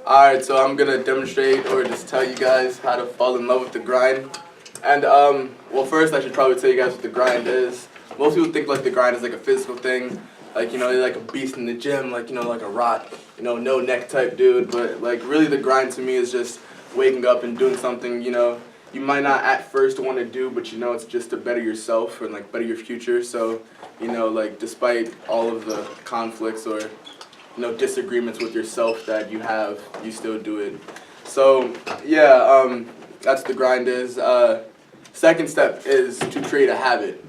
Alright, so I'm gonna demonstrate or just tell you guys how to fall in love with the grind. And well, first I should probably tell you guys what the grind is. Most people think like the grind is like a physical thing, like they're like a beast in the gym, like like a rock, no neck type dude. But like really, the grind to me is just waking up and doing something you might not at first want to do, but it's just to better yourself and like better your future. So like despite all of the conflicts or disagreements with yourself that you have, you still do it. So yeah, that's the grind is. Second step is to create a habit.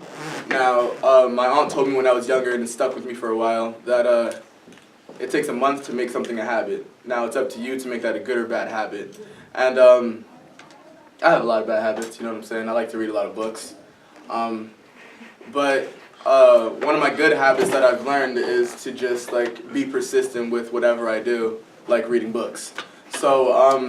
Now, my aunt told me when I was younger, and it stuck with me for a while, that it takes a month to make something a habit. Now it's up to you to make that a good or bad habit. And I have a lot of bad habits, you know what I'm saying? I like to read a lot of books. But one of my good habits that I've learned is to just like be persistent with whatever I do, like reading books. So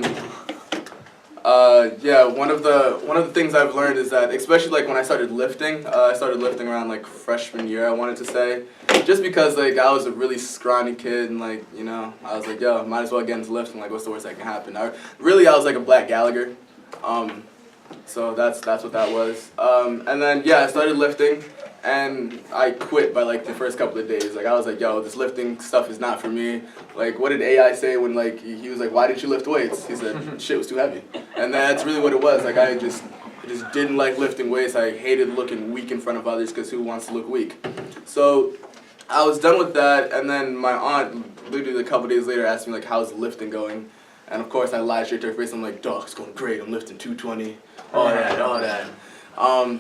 yeah, one of the things I've learned is that, especially like when I started lifting around like freshman year, I wanted to say, just because like I was a really scrawny kid and like I was like, yo, might as well get into lifting. Like, what's the worst that can happen? I was like a Black Gallagher. So that's what that was. And then yeah, I started lifting. And I quit by like the first couple of days. Like I was like, yo, this lifting stuff is not for me. Like what did AI say when like he was like, why didn't you lift weights? He said, shit was too heavy. And that's really what it was. Like I just didn't like lifting weights. I hated looking weak in front of others because who wants to look weak? So I was done with that, and then my aunt literally a couple days later asked me like, how's lifting going? And of course I lied straight to her face. I'm like, dog, it's going great. I'm lifting 220, all that.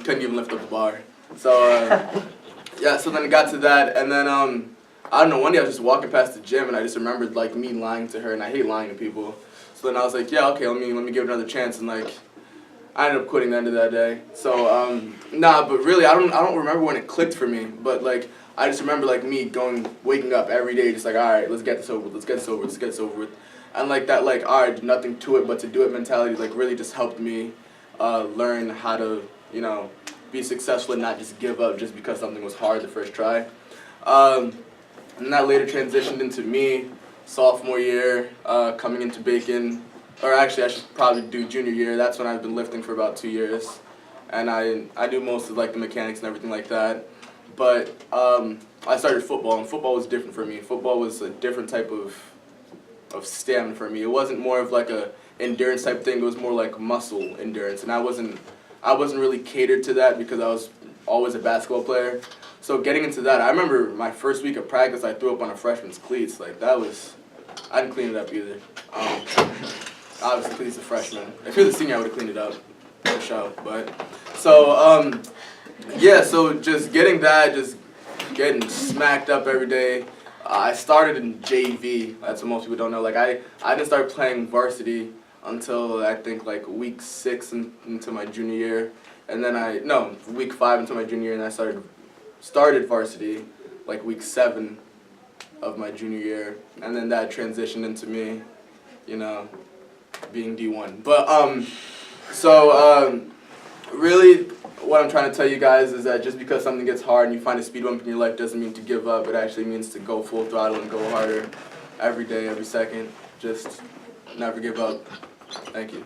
Couldn't even lift up a bar. So yeah, so then it got to that, and then I don't know, one day I was just walking past the gym and I just remembered like me lying to her, and I hate lying to people. So then I was like, yeah, okay, let me give it another chance, and like I ended up quitting the end of that day. So nah, but really I don't remember when it clicked for me, but like I just remember like me waking up every day just like, all right, let's get this over with. And like that, like, all right, nothing to it but to do it mentality like really just helped me learn how to be successful and not just give up just because something was hard the first try. And that later transitioned into me, sophomore year, coming into Bacon, or actually I should probably do junior year. That's when I've been lifting for about 2 years. And I do most of like the mechanics and everything like that. But I started football, and football was different for me. Football was a different type of stamina for me. It wasn't more of like a endurance type thing, it was more like muscle endurance, and I wasn't really catered to that because I was always a basketball player. So getting into that, I remember my first week of practice, I threw up on a freshman's cleats. Like I didn't clean it up either. Obviously, because he's a freshman. If he was a senior, I would have cleaned it up for sure. But so yeah, so just getting that, just getting smacked up every day. I started in JV. That's what most people don't know. Like I didn't start playing varsity until I think like week 6 into my junior year, and then week 5 into my junior year, and I started varsity like week 7 of my junior year, and then that transitioned into me, being D1. But really, what I'm trying to tell you guys is that just because something gets hard and you find a speed bump in your life doesn't mean to give up. It actually means to go full throttle and go harder every day, every second. Just never give up. Thank you.